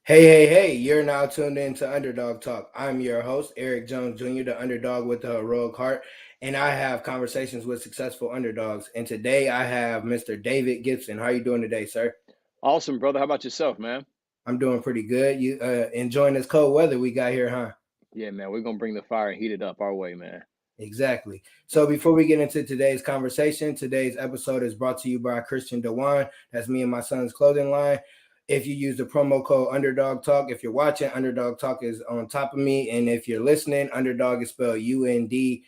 Hey, you're now tuned in to Underdog Talk. I'm your host, Eric Jones Jr., the underdog with the heroic heart, and I have conversations with successful underdogs. And today I have Mr. David Gibson. How are you doing today, sir? Awesome, brother. How about yourself, man? I'm doing pretty good. You enjoying this cold weather we got here, huh? Yeah, man. We're gonna bring the fire and heat it up our way, man. Exactly. So before we get into today's conversation, today's episode is brought to you by Christian Dewan. That's me and my son's clothing line. If you use the promo code Underdog Talk, if you're watching, Underdog Talk is on top of me, and if you're listening, Underdog is spelled UNDERDAWG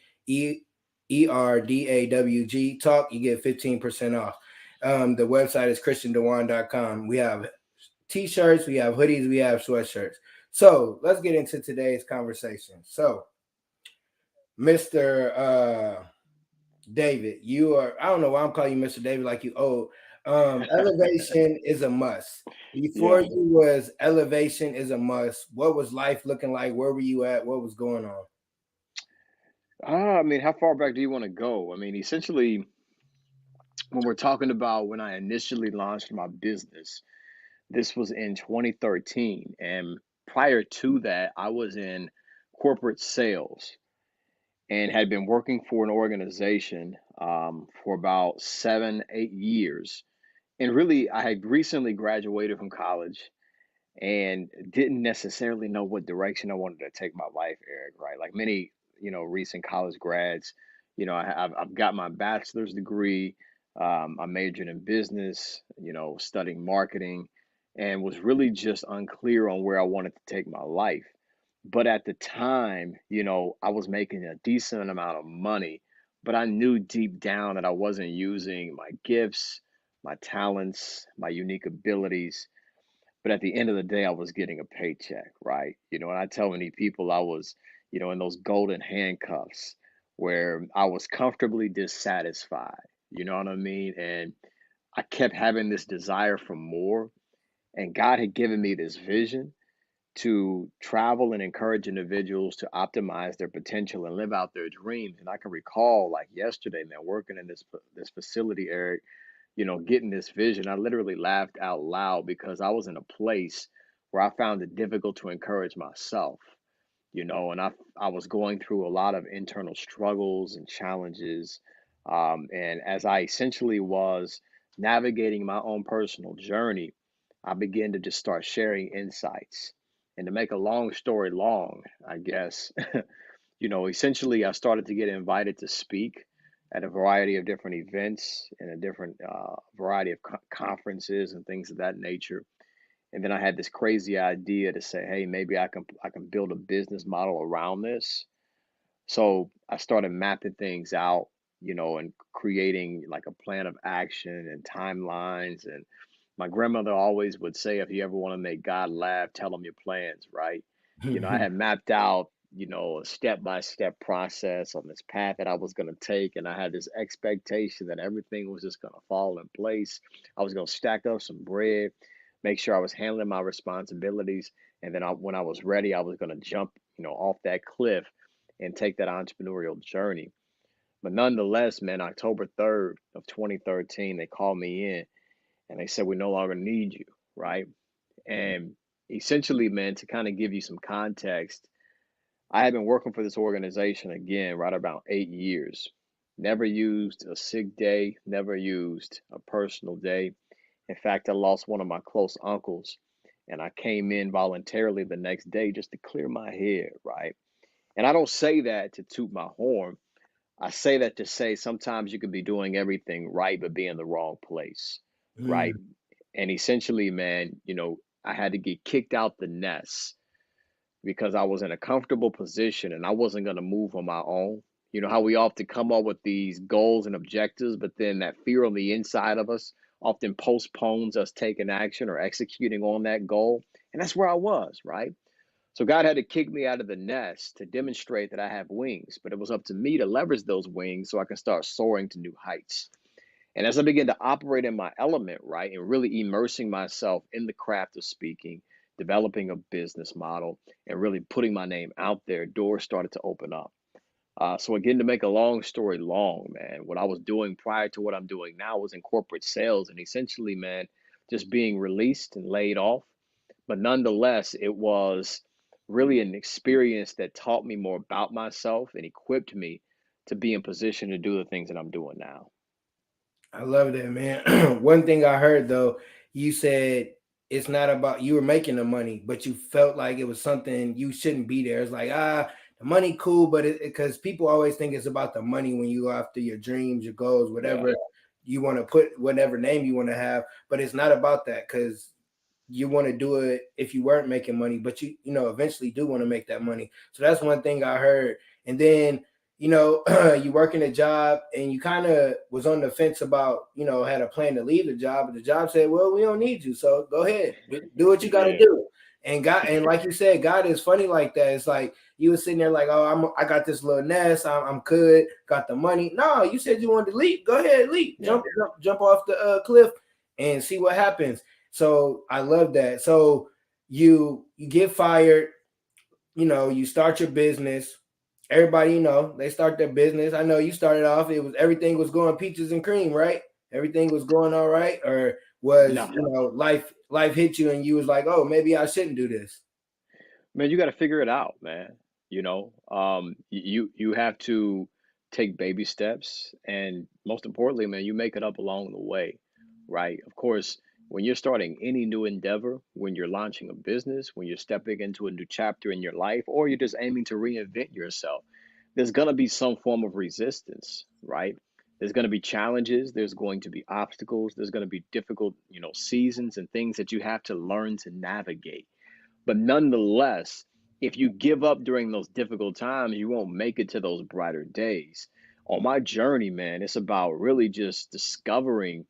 Talk. You get 15% off. The website is christiandewan.com. We have t-shirts, we have hoodies, we have sweatshirts. So let's get into today's conversation. So Mr. David, you are, I don't know why I'm calling you Mr. David like you old. Elevation is a must. Before Yeah. you was elevation is a must. What was life looking like? Where were you at? What was going on? I mean, how far back do you want to go? I mean, essentially, when we're talking about when I initially launched my business, this was in 2013, and prior to that, I was in corporate sales and had been working for an organization for about 7, 8 years. And really, I had recently graduated from college and didn't necessarily know what direction I wanted to take my life, Eric, right? Like many, recent college grads, I've got my bachelor's degree. I majored in business, studying marketing, and was really just unclear on where I wanted to take my life. But at the time, I was making a decent amount of money, but I knew deep down that I wasn't using my gifts, my talents, my unique abilities, but at the end of the day, I was getting a paycheck, right? And I tell many people I was, in those golden handcuffs where I was comfortably dissatisfied. You know what I mean? And I kept having this desire for more. And God had given me this vision to travel and encourage individuals to optimize their potential and live out their dreams. And I can recall, like yesterday, man, working in this facility, Eric, getting this vision, I literally laughed out loud because I was in a place where I found it difficult to encourage myself, and I was going through a lot of internal struggles and challenges. And as I essentially was navigating my own personal journey, I began to just start sharing insights. And to make a long story long, I guess, essentially I started to get invited to speak at a variety of different events and a different variety of conferences and things of that nature. And then I had this crazy idea to say, hey, maybe I can build a business model around this. So I started mapping things out, and creating like a plan of action and timelines. And my grandmother always would say, if you ever want to make God laugh, tell him your plans, right? I had mapped out, a step by step process on this path that I was going to take. And I had this expectation that everything was just going to fall in place. I was going to stack up some bread, make sure I was handling my responsibilities. And then when I was ready, I was going to jump, off that cliff and take that entrepreneurial journey. But nonetheless, man, October 3rd of 2013, they called me in and they said, we no longer need you, right? And essentially, man, to kind of give you some context, I had been working for this organization again, right about 8 years. Never used a sick day, never used a personal day. In fact, I lost one of my close uncles, and I came in voluntarily the next day just to clear my head, right? And I don't say that to toot my horn. I say that to say sometimes you could be doing everything right, but be in the wrong place, right? Mm, And essentially, man, I had to get kicked out the nest because I was in a comfortable position and I wasn't going to move on my own. You know how we often come up with these goals and objectives, but then that fear on the inside of us often postpones us taking action or executing on that goal. And that's where I was, right? So God had to kick me out of the nest to demonstrate that I have wings, but it was up to me to leverage those wings so I can start soaring to new heights. And as I began to operate in my element, right, and really immersing myself in the craft of speaking, developing a business model, and really putting my name out there, doors started to open up. So again, to make a long story long, man, what I was doing prior to what I'm doing now was in corporate sales, and essentially, man, just being released and laid off, But nonetheless, it was really an experience that taught me more about myself and equipped me to be in position to do the things that I'm doing now. I love that, man. One thing I heard though, you said it's not about you were making the money, but you felt like it was something you shouldn't be there. It's like the money cool, but because people always think it's about the money when you go after your dreams, your goals, Yeah. whatever you want to put, whatever name you want to have. But it's not about that because you want to do it if you weren't making money, but you know eventually do want to make that money. So that's one thing I heard. And then you working a job and you kind of was on the fence about had a plan to leave the job, but the job said, well, we don't need you, so go ahead, do what you got to Yeah. do. And God, and like you said, God is funny like that. It's like you were sitting there like, oh, I got this little nest, I'm good, got the money. No, you said you wanted to leap, go ahead, leap, Yeah. jump off the cliff and see what happens. So I love that. So you get fired, you start your business. Everybody, they start their business. I know you started off, it was everything was going peaches and cream, right? Everything was going all right, or was Nah, life hit you and you was like, oh, maybe I shouldn't do this. man, you got to figure it out, man. You have to take baby steps, and most importantly, man, you make it up along the way, right? Of course, when you're starting any new endeavor, when you're launching a business, when you're stepping into a new chapter in your life, or you're just aiming to reinvent yourself, there's going to be some form of resistance, right? There's going to be challenges, there's going to be obstacles, there's going to be difficult, seasons and things that you have to learn to navigate. But nonetheless, if you give up during those difficult times, you won't make it to those brighter days. On my journey, man, it's about really just discovering,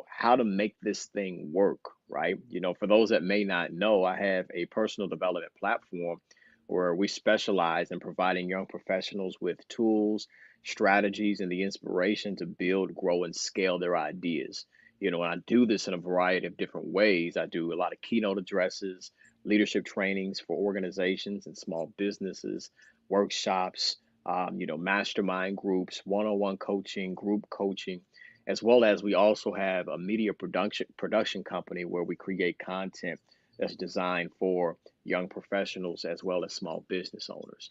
how to make this thing work, right? For those that may not know, I have a personal development platform where we specialize in providing young professionals with tools, strategies, and the inspiration to build, grow, and scale their ideas. And I do this in a variety of different ways. I do a lot of keynote addresses, leadership trainings for organizations and small businesses, workshops, mastermind groups, one-on-one coaching, group coaching, as well as we also have a media production company where we create content that's designed for young professionals as well as small business owners.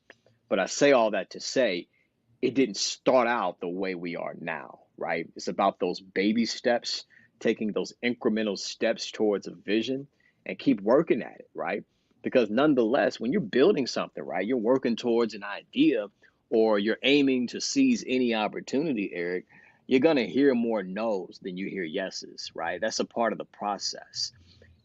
But I say all that to say it didn't start out the way we are now, right? It's about those baby steps, taking those incremental steps towards a vision and keep working at it, right? Because nonetheless, when you're building something, right, you're working towards an idea or you're aiming to seize any opportunity, Eric, you're going to hear more no's than you hear yeses, right? That's a part of the process.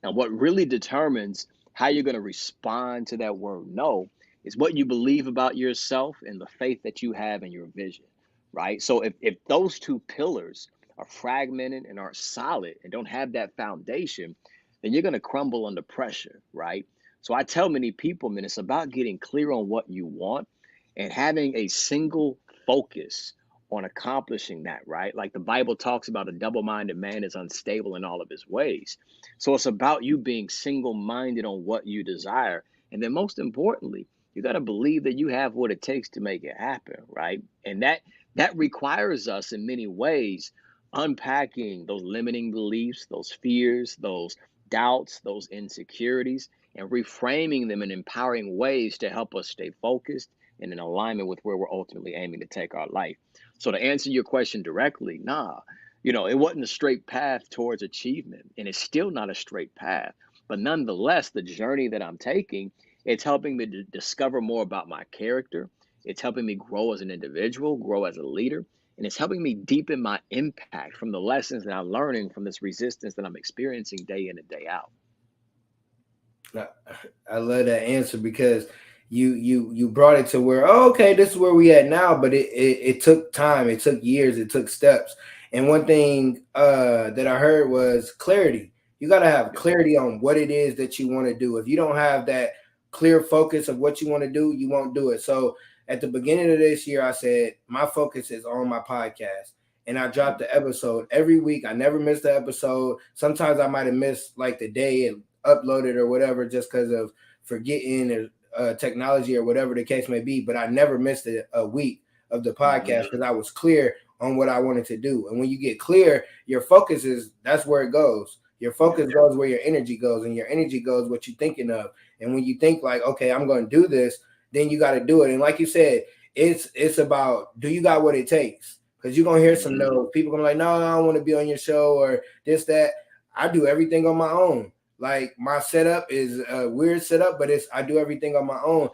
And what really determines how you're going to respond to that word no is what you believe about yourself and the faith that you have in your vision, right? So if those two pillars are fragmented and aren't solid and don't have that foundation, then you're going to crumble under pressure, right? So I tell many people, man, it's about getting clear on what you want and having a single focus on accomplishing that, right? Like the Bible talks about a double minded man is unstable in all of his ways. So it's about you being single minded on what you desire. And then most importantly, you got to believe that you have what it takes to make it happen, right? And that requires us in many ways unpacking those limiting beliefs, those fears, those doubts, those insecurities, and reframing them in empowering ways to help us stay focused and in alignment with where we're ultimately aiming to take our life. So to answer your question directly, nah, it wasn't a straight path towards achievement, and it's still not a straight path. But nonetheless, the journey that I'm taking, it's helping me to discover more about my character. It's helping me grow as an individual, grow as a leader, and it's helping me deepen my impact from the lessons that I'm learning from this resistance that I'm experiencing day in and day out. I I love that answer because you brought it to where, oh, okay, this is where we at now, but it took time, it took years, it took steps. And one thing that I heard was clarity. You got to have Yeah. clarity on what it is that you want to do. If you don't have that clear focus of what you want to do, you won't do it. So at the beginning of this year, I said my focus is on my podcast. And I dropped the episode every week. I never missed the episode. Sometimes I might have missed like the day and uploaded or whatever just because of forgetting or technology or whatever the case may be. But I never missed a week of the Hmm. podcast because I was clear on what I wanted to do. And when you get clear, your focus is that's where it goes. Your focus goes where your energy goes, and your energy goes what you're thinking of. And when you think like, okay, I'm going to do this, then you got to do it. And like you said, it's about, do you got what it takes? Because you're going to hear some no's. People going to be like, no, I don't want to be on your show or this, that. I do everything on my own. Like my setup is a weird setup, but I do everything on my own.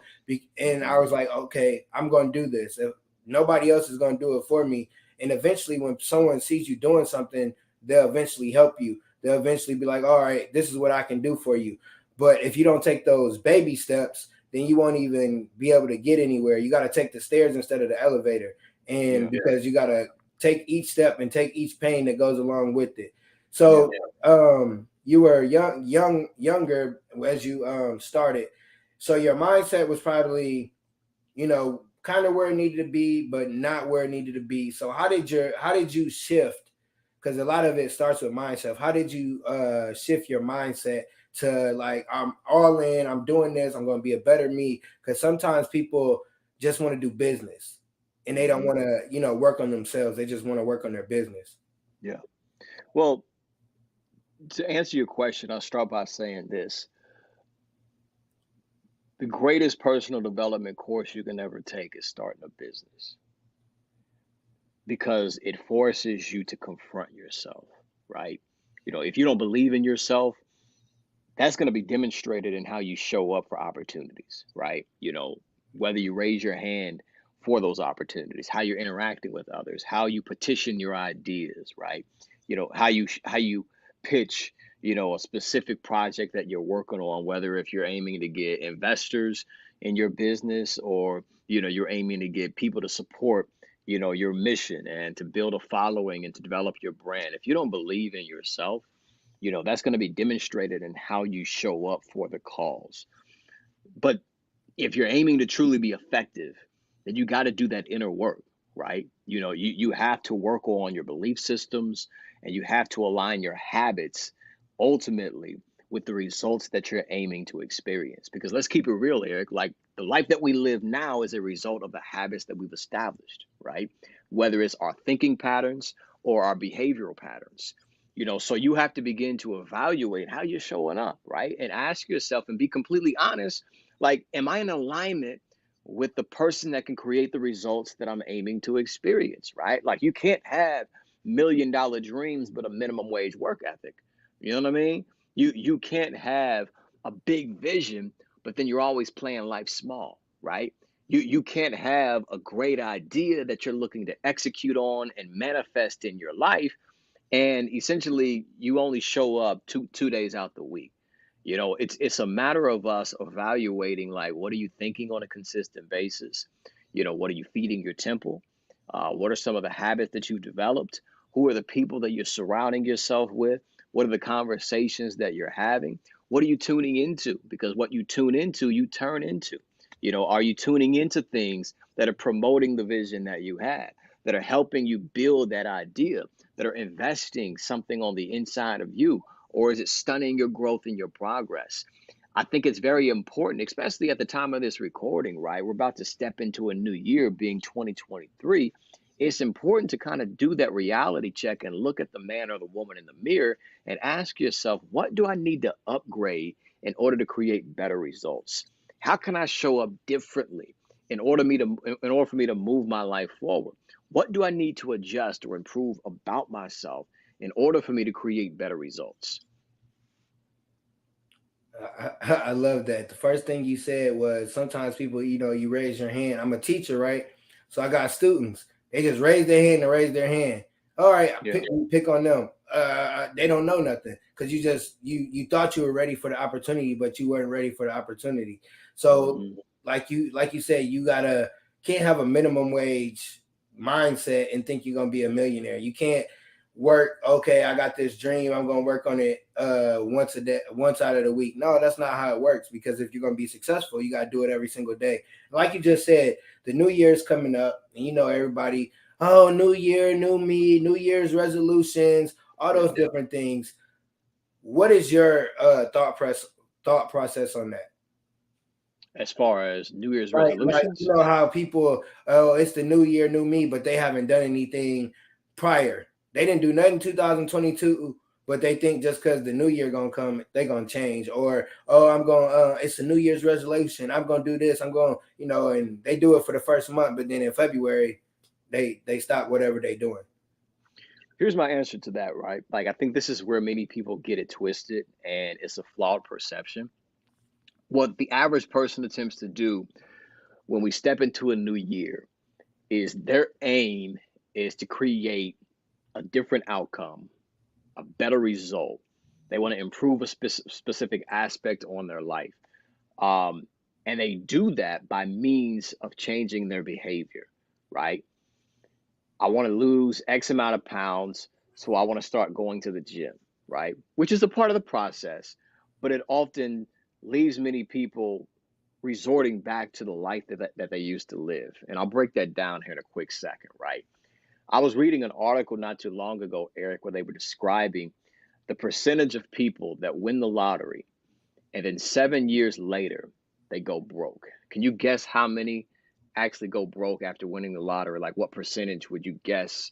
And I was like, okay, I'm going to do this. If nobody else is going to do it for me. And eventually when someone sees you doing something, they'll eventually help you. They'll eventually be like, all right, this is what I can do for you. But if you don't take those baby steps, then you won't even be able to get anywhere. You got to take the stairs instead of the elevator. And because you got to take each step and take each pain that goes along with it. So you were younger as you started. So your mindset was probably, kind of where it needed to be, but not where it needed to be. So how did you shift? Because a lot of it starts with mindset. How did you shift your mindset to like, I'm all in, I'm doing this, I'm going to be a better me? Because sometimes people just want to do business and they don't want to, work on themselves. They just want to work on their business. Yeah. Well, to answer your question, I'll start by saying this. The greatest personal development course you can ever take is starting a business, because it forces you to confront yourself, right? If you don't believe in yourself, that's going to be demonstrated in how you show up for opportunities, right? Whether you raise your hand for those opportunities, how you're interacting with others, how you petition your ideas, right? How you pitch, a specific project that you're working on, whether if you're aiming to get investors in your business, or you're aiming to get people to support your mission and to build a following and to develop your brand. If you don't believe in yourself, that's going to be demonstrated in how you show up for the cause. But if you're aiming to truly be effective, then you got to do that inner work, right? You have to work on your belief systems, and you have to align your habits ultimately with the results that you're aiming to experience. Because let's keep it real, Eric, like the life that we live now is a result of the habits that we've established, right? Whether it's our thinking patterns or our behavioral patterns. So you have to begin to evaluate how you're showing up, right? And ask yourself and be completely honest, like, am I in alignment with the person that can create the results that I'm aiming to experience, right? Like, you can't have $1 million dreams but a minimum wage work ethic. You know what I mean? You can't have a big vision but then you're always playing life small, right? You can't have a great idea that you're looking to execute on and manifest in your life, and essentially you only show up two days out the week. It's a matter of us evaluating, like, what are you thinking on a consistent basis? What are you feeding your temple? What are some of the habits that you've developed? Who are the people that you're surrounding yourself with? What are the conversations that you're having? What are you tuning into? Because what you tune into, you turn into. Are you tuning into things that are promoting the vision that you had, that are helping you build that idea, that are investing something on the inside of you? Or is it stunning your growth and your progress? I think it's very important, especially at the time of this recording, right? We're about to step into a new year, being 2023. It's important to kind of do that reality check and look at the man or the woman in the mirror and ask yourself, what do I need to upgrade in order to create better results? How can I show up differently in order for me to move my life forward? What do I need to adjust or improve about myself in order for me to create better results? I love that. The first thing you said was sometimes people, you raise your hand. I'm a teacher, right? So I got students. They just raise their hand and raise their hand. All right, Yeah. pick on them. They don't know nothing because you thought you were ready for the opportunity, but you weren't ready for the opportunity. So like you said, can't have a minimum wage mindset and think you're gonna be a millionaire. You can't work, okay, I got this dream, I'm gonna work on it once a day, once out of the week. No, that's not how it works, because if you're gonna be successful, you gotta do it every single day. Like you just said, the new year's coming up, and everybody, oh, new year, new me, new year's resolutions, all those different things. What is your thought process on that? As far as New Year's Like, resolutions? how people, oh, it's the new year, new me, but they haven't done anything prior. They didn't do nothing 2022, but they think just because the new year gonna come, they gonna change. Or oh, I'm going it's a New Year's resolution, I'm gonna do this, I'm going, and they do it for the first month, but then in February they stop whatever they doing. Here's my answer to that, right? Like, I think this is where many people get it twisted and it's a flawed perception. What the average person attempts to do when we step into a new year is their aim is to create a different outcome, a better result. They want to improve a specific aspect on their life. Um, and they do that by means of changing their behavior, right? I want to lose X amount of pounds, so I want to start going to the gym, right? Which is a part of the process, but it often leaves many people resorting back to the life that they used to live. And I'll break that down here in a quick second, right? I was reading an article not too long ago, Eric, where they were describing the percentage of people that win the lottery and then 7 years later they go broke. Can you guess how many actually go broke after winning the lottery? Like, what percentage would you guess?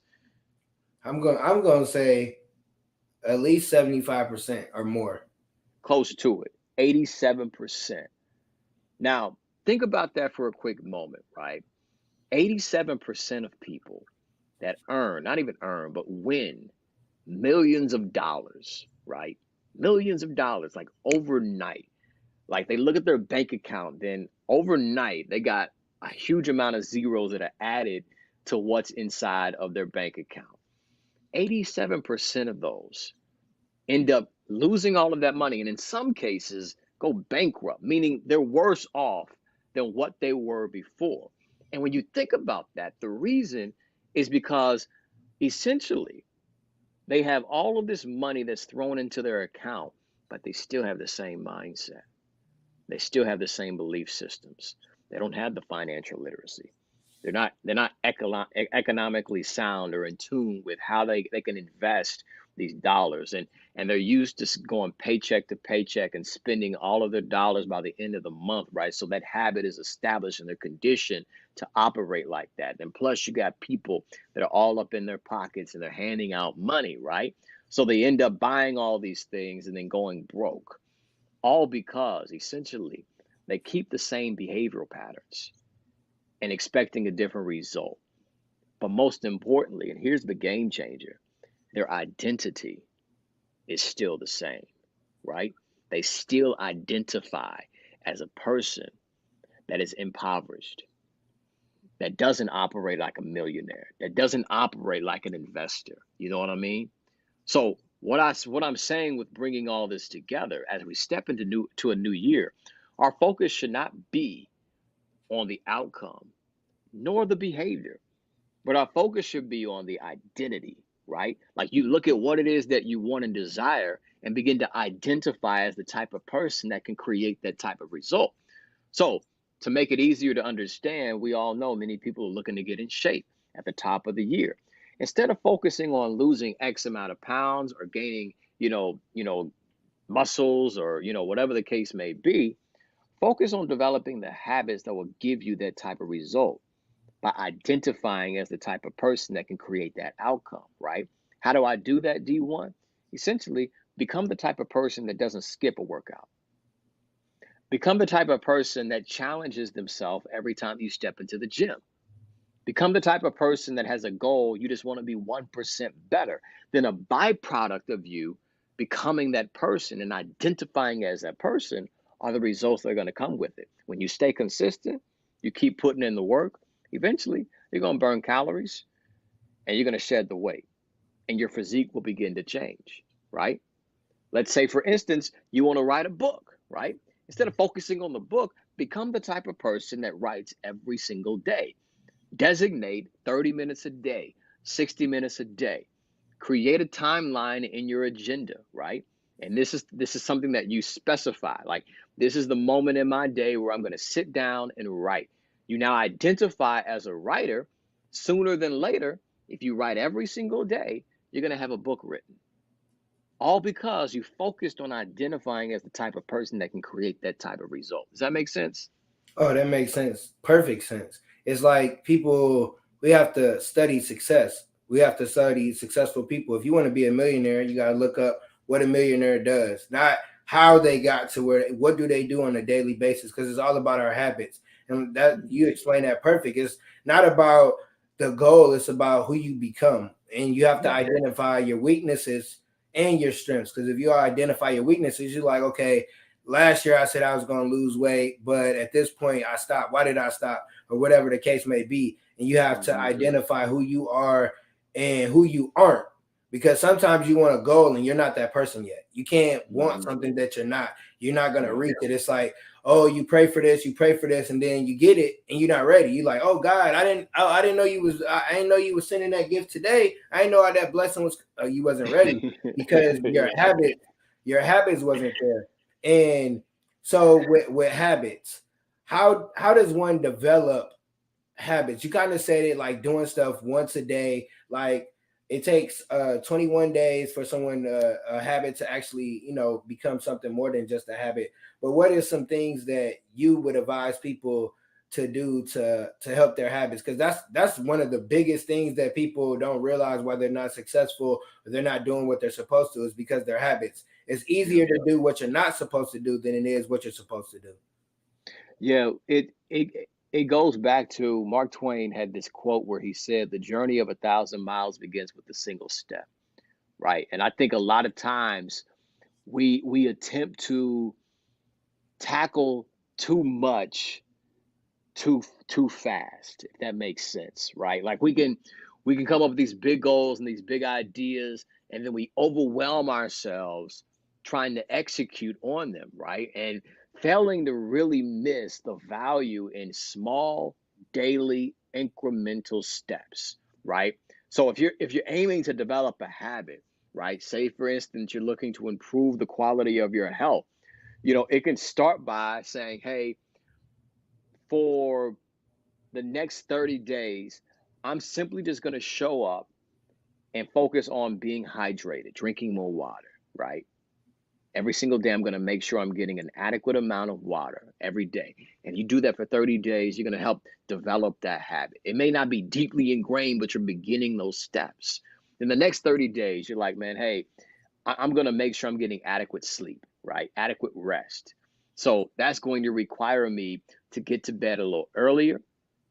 I'm gonna say at least 75% or more. Close to it, 87%. Now, think about that for a quick moment, right? 87% of people that earn, not even earn, but win millions of dollars, right? Millions of dollars, like overnight. Like, they look at their bank account, then overnight they got a huge amount of zeros that are added to what's inside of their bank account. 87% of those end up losing all of that money, and in some cases go bankrupt, meaning they're worse off than what they were before. And when you think about that, the reason is because essentially they have all of this money that's thrown into their account, but they still have the same mindset. They still have the same belief systems. They don't have the financial literacy. They're not economically sound or in tune with how they can invest these dollars, and they're used to going paycheck to paycheck and spending all of their dollars by the end of the month, right? So that habit is established and they're conditioned to operate like that. And plus you got people that are all up in their pockets and they're handing out money, right? So they end up buying all these things and then going broke, all because essentially they keep the same behavioral patterns and expecting a different result. But most importantly, and here's the game changer, their identity is still the same, right? They still identify as a person that is impoverished, that doesn't operate like a millionaire, that doesn't operate like an investor. You know what I mean? So what I'm saying with bringing all this together as we step into a new year, our focus should not be on the outcome nor the behavior, but our focus should be on the identity, right? Like, you look at what it is that you want and desire and begin to identify as the type of person that can create that type of result. So, to make it easier to understand, we all know many people are looking to get in shape at the top of the year. Instead of focusing on losing X amount of pounds or gaining, muscles or, whatever the case may be, focus on developing the habits that will give you that type of result by identifying as the type of person that can create that outcome, right? How do I do that, D1? Essentially, become the type of person that doesn't skip a workout. Become the type of person that challenges themselves every time you step into the gym. Become the type of person that has a goal, you just want to be 1% better. Then a byproduct of you becoming that person and identifying as that person are the results that are going to come with it. When you stay consistent, you keep putting in the work, eventually you're going to burn calories and you're going to shed the weight and your physique will begin to change, right? Let's say, for instance, you want to write a book, right? Instead of focusing on the book, become the type of person that writes every single day. Designate 30 minutes a day, 60 minutes a day. Create a timeline in your agenda, right? And this is something that you specify. Like, this is the moment in my day where I'm going to sit down and write. You now identify as a writer. Sooner than later, if you write every single day, you're going to have a book written. All because you focused on identifying as the type of person that can create that type of result. Does that make sense? Oh, that makes sense. Perfect sense. It's like people, we have to study success. We have to study successful people. If you want to be a millionaire, you got to look up what a millionaire does, not how they got to where, what do they do on a daily basis, because it's all about our habits. And that, you explain that perfect. It's not about the goal, it's about who you become. And you have to Yeah. identify your weaknesses and your strengths, because if you identify your weaknesses, you're like, okay, last year I said I was going to lose weight, but at this point I stopped. Why did I stop? Or whatever the case may be. And you have to identify who you are and who you aren't, because sometimes you want a goal and you're not that person yet. You can't want something that you're not. You're not going to reach it. It's like, oh, you pray for this, and then you get it and you're not ready. You're like, oh God, I didn't know I didn't know you was sending that gift today. I didn't know how that blessing was. You wasn't ready because your habits wasn't there. And so with habits, how does one develop habits? You kind of said it, like doing stuff once a day. Like it takes 21 days for someone a habit to actually, become something more than just a habit. But what are some things that you would advise people to do to help their habits? Because that's one of the biggest things that people don't realize why they're not successful or they're not doing what they're supposed to, is because their habits. It's easier to do what you're not supposed to do than it is what you're supposed to do. Yeah, it goes back to Mark Twain had this quote where he said, "The journey of 1,000 miles begins with a single step." Right, and I think a lot of times we attempt to tackle too much too fast, if that makes sense, right? Like we can come up with these big goals and these big ideas, and then we overwhelm ourselves trying to execute on them, right? And failing to really miss the value in small daily incremental steps, right? So if you're aiming to develop a habit, right? Say for instance you're looking to improve the quality of your health, it can start by saying, hey, for the next 30 days, I'm simply just going to show up and focus on being hydrated, drinking more water, right? Every single day, I'm going to make sure I'm getting an adequate amount of water every day. And you do that for 30 days, you're going to help develop that habit. It may not be deeply ingrained, but you're beginning those steps. In the next 30 days, you're like, man, hey, I'm going to make sure I'm getting adequate sleep, right? Adequate rest. So that's going to require me to get to bed a little earlier,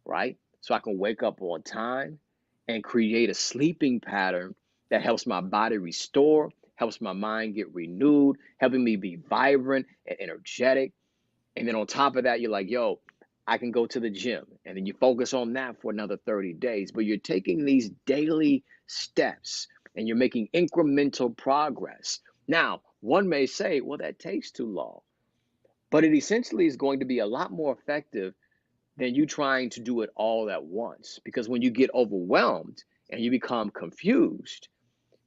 right? So I can wake up on time and create a sleeping pattern that helps my body restore, helps my mind get renewed, helping me be vibrant and energetic. And then on top of that, you're like, yo, I can go to the gym. And then you focus on that for another 30 days. But you're taking these daily steps and you're making incremental progress. Now, one may say, well, that takes too long. But it essentially is going to be a lot more effective than you trying to do it all at once. Because when you get overwhelmed and you become confused,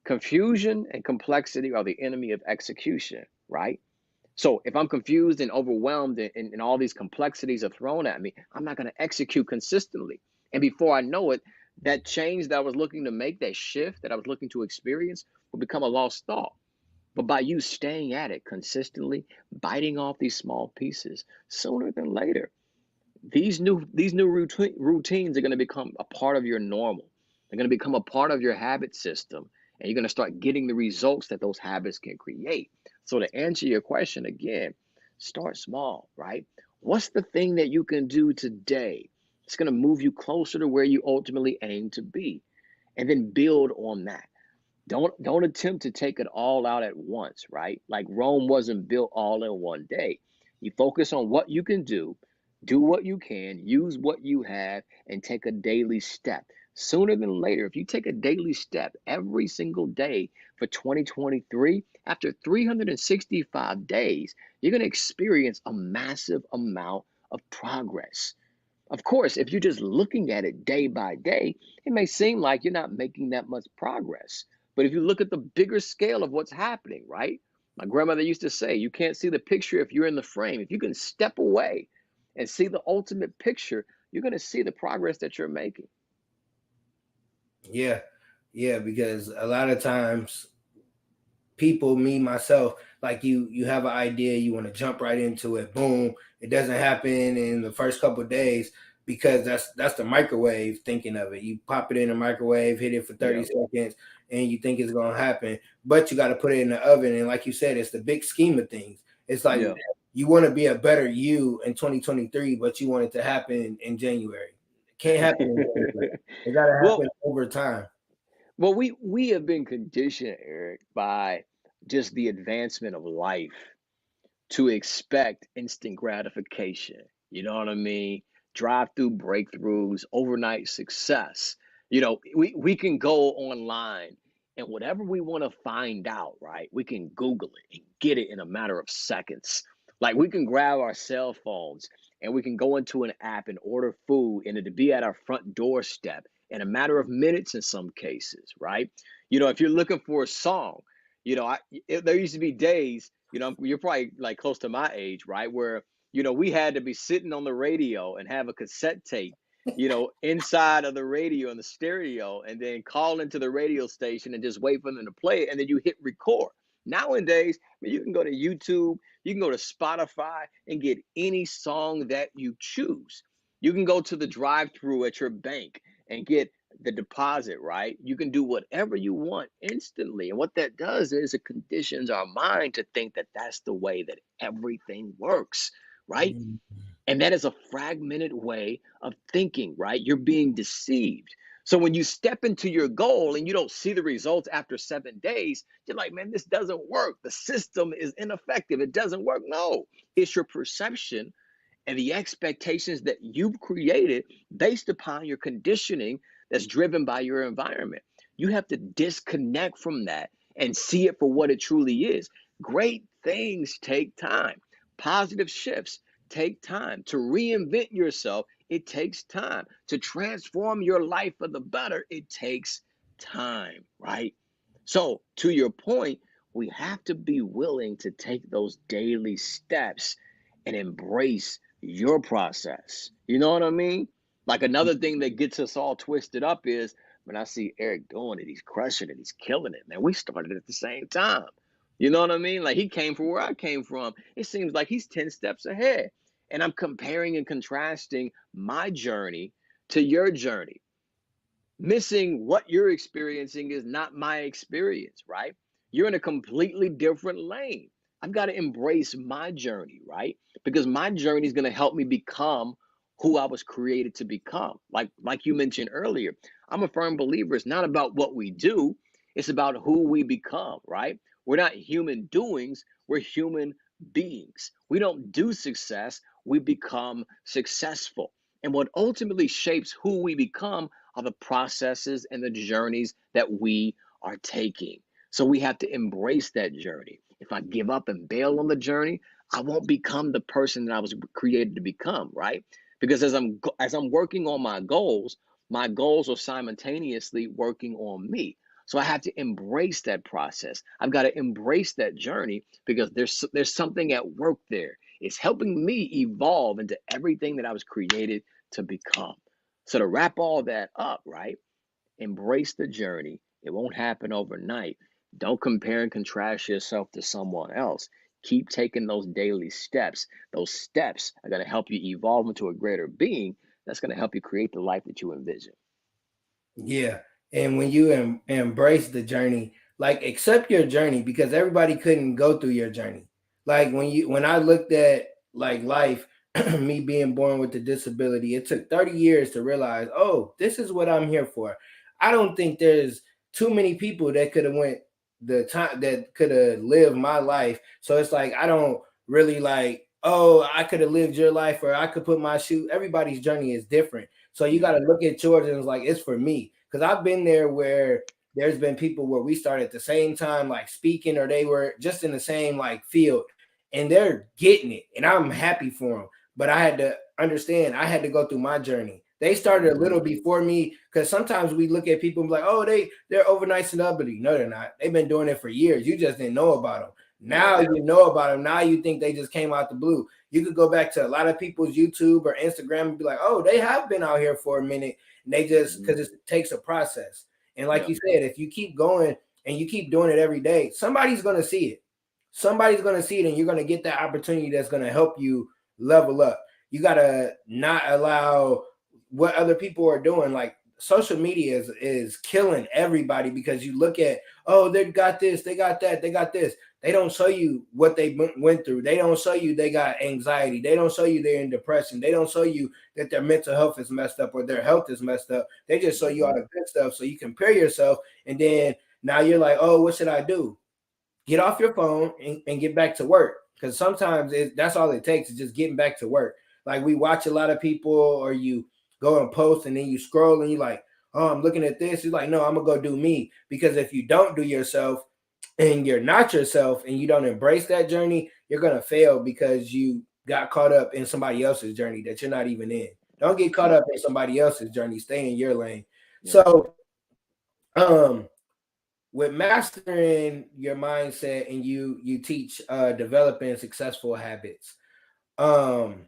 confusion and complexity are the enemy of execution, right? So if I'm confused and overwhelmed and all these complexities are thrown at me, I'm not going to execute consistently. And before I know it, that change that I was looking to make, that shift that I was looking to experience, will become a lost thought. But by you staying at it consistently, biting off these small pieces, sooner than later, these new routines are going to become a part of your normal. They're going to become a part of your habit system, and you're going to start getting the results that those habits can create. So to answer your question again, start small, right? What's the thing that you can do today? It's going to move you closer to where you ultimately aim to be, and then build on that. Don't attempt to take it all out at once, right? Like Rome wasn't built all in one day. You focus on what you can do what you can, use what you have, and take a daily step. Sooner than later, if you take a daily step every single day for 2023, after 365 days, you're going to experience a massive amount of progress. Of course, if you're just looking at it day by day, it may seem like you're not making that much progress. But if you look at the bigger scale of what's happening, right? My grandmother used to say, you can't see the picture if you're in the frame. If you can step away and see the ultimate picture, you're going to see the progress that you're making. Yeah. Yeah, because a lot of times people, me myself, like you have an idea, you want to jump right into it, boom, it doesn't happen in the first couple of days, because that's the microwave thinking of it. You pop it in the microwave, hit it for 30 Yep. seconds, and you think it's gonna happen, but you got to put it in the oven. And like you said, it's the big scheme of things. It's like Yeah. you want to be a better you in 2023, but you want it to happen in January. It can't happen in January. It got to Well, happen over time. we have been conditioned, Eric, by just the advancement of life to expect instant gratification. You know what I mean? Drive through breakthroughs, overnight success. We can go online and whatever we want to find out, right? We can Google it and get it in a matter of seconds. Like we can grab our cell phones and we can go into an app and order food and it'll be at our front doorstep in a matter of minutes in some cases, right? If you're looking for a song, there used to be days, you're probably like close to my age, right? Where, we had to be sitting on the radio and have a cassette tape, inside of the radio and the stereo, and then call into the radio station and just wait for them to play it. And then you hit record. Nowadays, I mean, you can go to YouTube, you can go to Spotify and get any song that you choose. You can go to the drive through at your bank and get the deposit, right? You can do whatever you want instantly. And what that does is it conditions our mind to think that that's the way that everything works, right? Mhm. And that is a fragmented way of thinking, right? You're being deceived. So when you step into your goal and you don't see the results after 7 days, you're like, man, this doesn't work. The system is ineffective. It doesn't work. No, it's your perception and the expectations that you've created based upon your conditioning that's driven by your environment. You have to disconnect from that and see it for what it truly is. Great things take time. Positive shifts take time. To reinvent yourself, it takes time. To transform your life for the better, it takes time, right? So, to your point, we have to be willing to take those daily steps and embrace your process. You know what I mean? Like another thing that gets us all twisted up is when I see Eric doing it, he's crushing it, he's killing it. Man, we started at the same time. You know what I mean? Like he came from where I came from. It seems like he's 10 steps ahead. And I'm comparing and contrasting my journey to your journey. Missing what you're experiencing is not my experience, right? You're in a completely different lane. I've got to embrace my journey, right? Because my journey is going to help me become who I was created to become. Like you mentioned earlier, I'm a firm believer it's not about what we do, it's about who we become, right? We're not human doings, we're human beings. We don't do success, we become successful. And what ultimately shapes who we become are the processes and the journeys that we are taking. So we have to embrace that journey. If I give up and bail on the journey, I won't become the person that I was created to become, right? Because as I'm working on my goals are simultaneously working on me. So I have to embrace that process. I've got to embrace that journey because there's something at work there. It's helping me evolve into everything that I was created to become. So to wrap all that up, right? Embrace the journey. It won't happen overnight. Don't compare and contrast yourself to someone else. Keep taking those daily steps. Those steps are going to help you evolve into a greater being that's going to help you create the life that you envision. Yeah. And when you embrace the journey, like accept your journey because everybody couldn't go through your journey. Like when I looked at like life, me being born with the disability, it took 30 years to realize, oh, this is what I'm here for. I don't think there's too many people that could have went the time that could have lived my life. So it's like I don't really like, oh, I could have lived your life or I could put my shoe. Everybody's journey is different. So you got to Mhm. look at yours and it's like it's for me because I've been there where there's been people where we started at the same time, like speaking, or they were just in the same like field, and they're getting it, and I'm happy for them. But I had to understand I had to go through my journey. They started a little Mhm. before me because sometimes we look at people and be like, oh, they're overnight celebrity. No, they're not. They've been doing it for years. You just didn't know about them. Now Yeah. you know about them. Now you think they just came out the blue. You could go back to a lot of people's YouTube or Instagram and be like, oh, they have been out here for a minute. And they just Mhm. because it takes a process. And like Yeah. you said, if you keep going and you keep doing it every day, somebody's gonna see it. Somebody's gonna see it, and you're gonna get that opportunity that's gonna help you level up. You gotta not allow what other people are doing. Like social media is killing everybody, because you look at, oh, they got this, they got that, they got this. They don't show you what they went through. They don't show you they got anxiety. They don't show you they're in depression. They don't show you that their mental health is messed up or their health is messed up. They just show you all Mm-hmm. the good stuff so you compare yourself. And then now you're like, oh, what should I do? Get off your phone and get back to work. Because sometimes that's all it takes, is just getting back to work. Like, we watch a lot of people, or you go and post and then you scroll and you're like, oh, I'm looking at this. You're like, no, I'm going to go do me. Because if you don't do yourself and you're not yourself and you don't embrace that journey, you're going to fail because you got caught up in somebody else's journey that you're not even in. Don't get caught Yeah. up in somebody else's journey. Stay in your lane. Yeah. So, um, with mastering your mindset, and you teach developing successful habits, um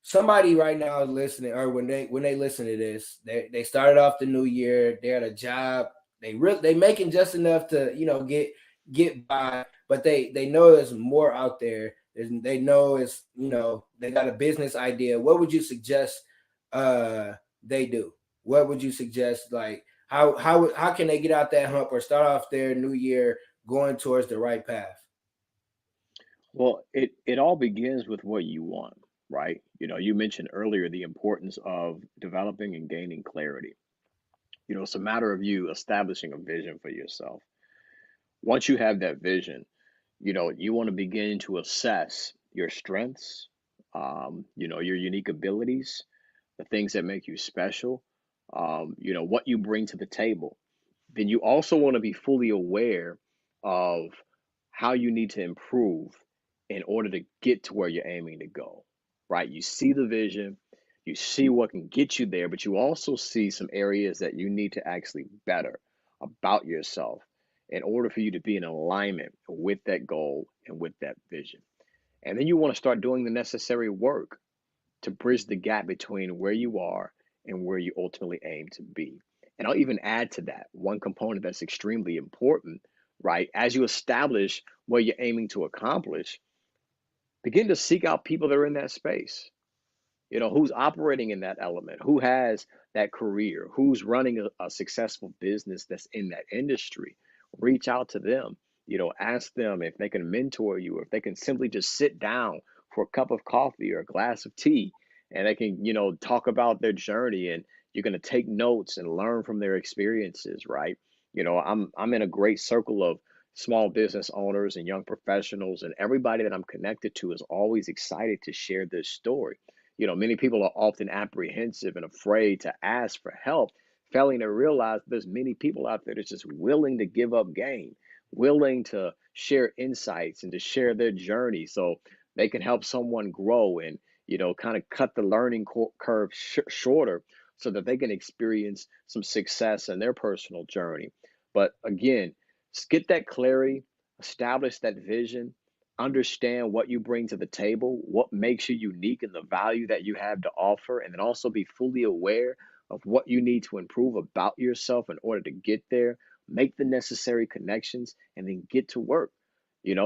somebody right now is listening, or when they listen to this, they started off the new year, they're at a job, they making just enough to get by, but they know there's more out there. They know it's, they got a business idea. What would you suggest they do? What would you suggest, like, how can they get out that hump or start off their new year going towards the right path? Well, it all begins with what you want, right? You mentioned earlier the importance of developing and gaining clarity. It's a matter of you establishing a vision for yourself. Once you have that vision, you want to begin to assess your strengths, your unique abilities, the things that make you special, what you bring to the table. Then you also want to be fully aware of how you need to improve in order to get to where you're aiming to go, right? You see the vision, you see what can get you there, but you also see some areas that you need to actually better about yourself in order for you to be in alignment with that goal and with that vision. And then you want to start doing the necessary work to bridge the gap between where you are and where you ultimately aim to be. And I'll even add to that one component that's extremely important, right? As you establish what you're aiming to accomplish, begin to seek out people that are in that space. Who's operating in that element, who has that career, who's running a successful business that's in that industry. Reach out to them. Ask them if they can mentor you, or if they can simply just sit down for a cup of coffee or a glass of tea, and they can talk about their journey, and you're going to take notes and learn from their experiences, right? I'm in a great circle of small business owners and young professionals, and everybody that I'm connected to is always excited to share this story. Many people are often apprehensive and afraid to ask for help, failing to realize there's many people out there that's just willing to give up game, willing to share insights and to share their journey so they can help someone grow and, kind of cut the learning curve shorter so that they can experience some success in their personal journey. But again, get that clarity, establish that vision, understand what you bring to the table, what makes you unique, and the value that you have to offer, and then also be fully aware of what you need to improve about yourself in order to get there. Make the necessary connections and then get to work.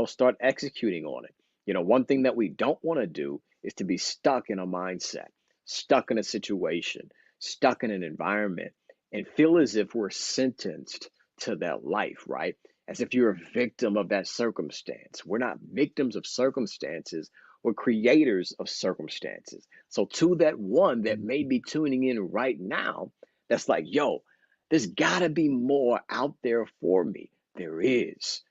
Start executing on it. One thing that we don't want to do is to be stuck in a mindset, stuck in a situation, stuck in an environment, and feel as if we're sentenced to that life, right? As if you're a victim of that circumstance. We're not victims of circumstances, we're creators of circumstances. So, to that one that may be tuning in right now, that's like, yo, there's gotta be more out there for me. There is.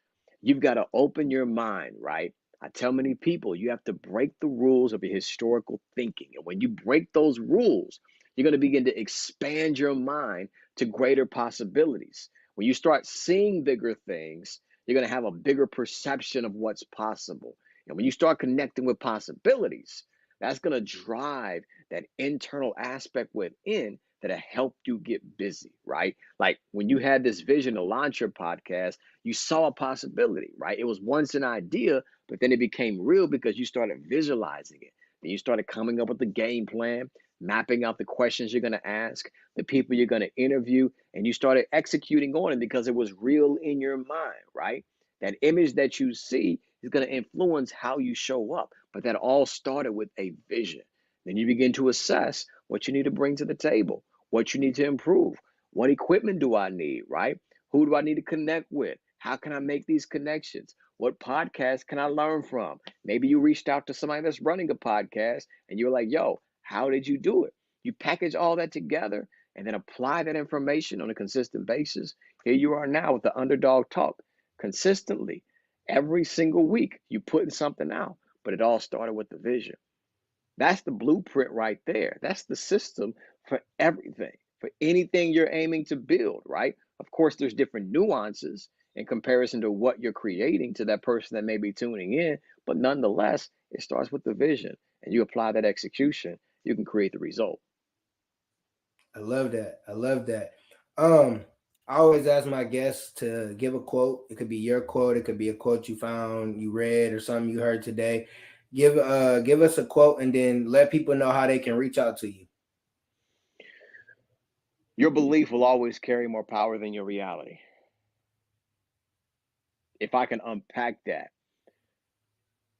You've got to open your mind, right? I tell many people you have to break the rules of your historical thinking. And when you break those rules, you're going to begin to expand your mind to greater possibilities. When you start seeing bigger things, you're going to have a bigger perception of what's possible. And when you start connecting with possibilities, that's going to drive that internal aspect within that'll help you get busy, right? Like when you had this vision to launch your podcast, you saw a possibility, right? It was once an idea, but then it became real because you started visualizing it. Then you started coming up with the game plan, mapping out the questions you're going to ask, the people you're going to interview, and you started executing on it because it was real in your mind, right? That image that you see is going to influence how you show up. But that all started with a vision. Then you begin to assess what you need to bring to the table. what you need to improve. What equipment do I need, right? Who do I need to connect with? How can I make these connections? What podcast can I learn from? Maybe you reached out to somebody that's running a podcast and you're like, yo, how did you do it? You package all that together and then apply that information on a consistent basis. Here you are now with the Underdog Talk consistently every single week. You putting something out, but it all started with the vision. That's the blueprint right there. That's the system for everything, for anything you're aiming to build, right? Of course, there's different nuances in comparison to what you're creating to that person that may be tuning in, but nonetheless, it starts with the vision and you apply that execution, you can create the result. I love that. I love that. Um, I always ask my guests to give a quote. It could be your quote. It could be a quote you found, you read, or something you heard today. Give us a quote, and then let people know how they can reach out to you. Your belief will always carry more power than your reality. If I can unpack that,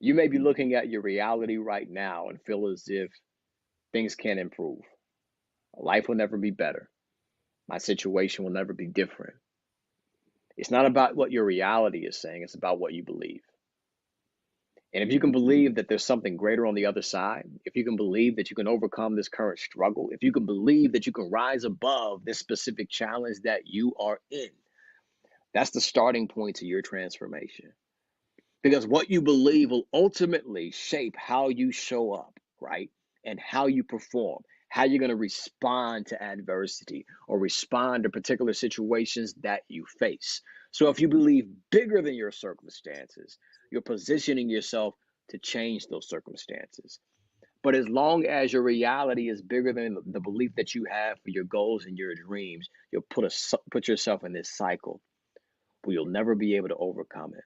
you may be looking at your reality right now and feel as if things can't improve. Life will never be better. My situation will never be different. It's not about what your reality is saying, it's about what you believe. And if you can believe that there's something greater on the other side, if you can believe that you can overcome this current struggle, if you can believe that you can rise above this specific challenge that you are in, that's the starting point to your transformation. Because what you believe will ultimately shape how you show up, right? And how you perform, how you're going to respond to adversity or respond to particular situations that you face. So if you believe bigger than your circumstances, you're positioning yourself to change those circumstances. But as long as your reality is bigger than the belief that you have for your goals and your dreams, you'll put yourself in this cycle where you'll never be able to overcome it.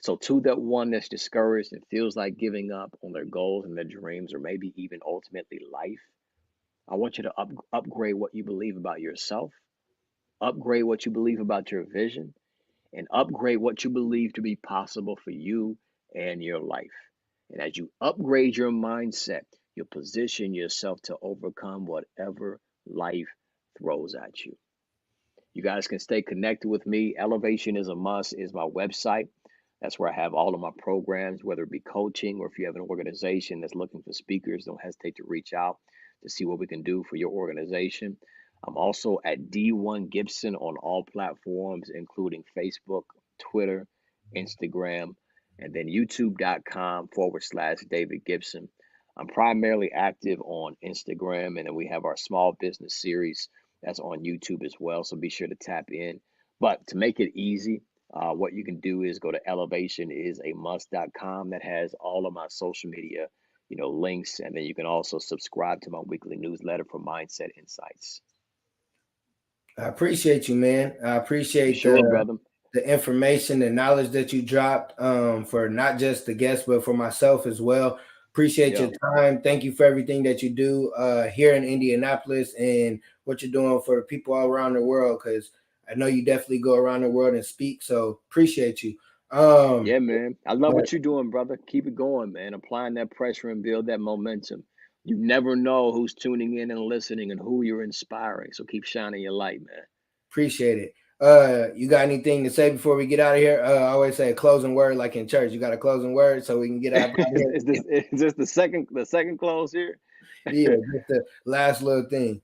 So, to that one that's discouraged and feels like giving up on their goals and their dreams, or maybe even ultimately life, I want you to upgrade what you believe about yourself, upgrade what you believe about your vision, and upgrade what you believe to be possible for you and your life. And as you upgrade your mindset, you'll position yourself to overcome whatever life throws at you. You guys can stay connected with me. Elevation is a Must is my website. That's where I have all of my programs, whether it be coaching or if you have an organization that's looking for speakers, don't hesitate to reach out to see what we can do for your organization. I'm also at D1 Gibson on all platforms, including Facebook, Twitter, Instagram, and then youtube.com/, David Gibson. I'm primarily active on Instagram, and then we have our small business series that's on YouTube as well. So be sure to tap in. But to make it easy, what you can do is go to elevationisamust.com. That has all of my social media, links, and then you can also subscribe to my weekly newsletter for mindset insights. I appreciate you, man. I For appreciate sure, brother. the information, the knowledge that you dropped for not just the guests, but for myself as well. Appreciate Yeah. your time. Thank you for everything that you do here in Indianapolis and what you're doing for people all around the world, because I know you definitely go around the world and speak. So appreciate you. Yeah, man. I love But what you're doing, brother. Keep it going, man. Applying that pressure and build that momentum. You never know who's tuning in and listening and who you're inspiring. So keep shining your light, man. appreciate it. You got anything to say before we get out of here? I always say a closing word, like in church. You got a closing word so we can get out of is here. this is this the second close here? Yeah, just the last little thing.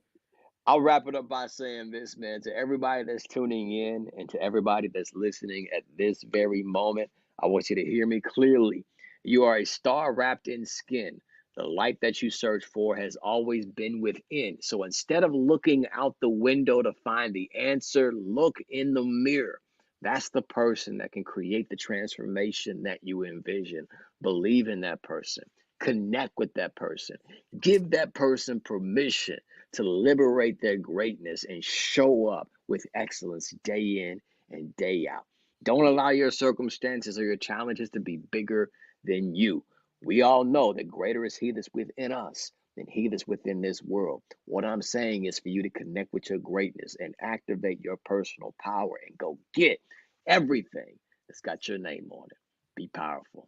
I'll wrap it up by saying this, man, to everybody that's tuning in and to everybody that's listening at this very moment. I want you to hear me clearly. You are a star wrapped in skin. The light that you search for has always been within. So instead of looking out the window to find the answer, look in the mirror. That's the person that can create the transformation that you envision. Believe in that person. Connect with that person. Give that person permission to liberate their greatness and show up with excellence day in and day out. Don't allow your circumstances or your challenges to be bigger than you. We all know that greater is He that's within us than he that's within this world. What I'm saying is for you to connect with your greatness and activate your personal power and go get everything that's got your name on it. Be powerful.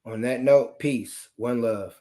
On that note, peace. One love.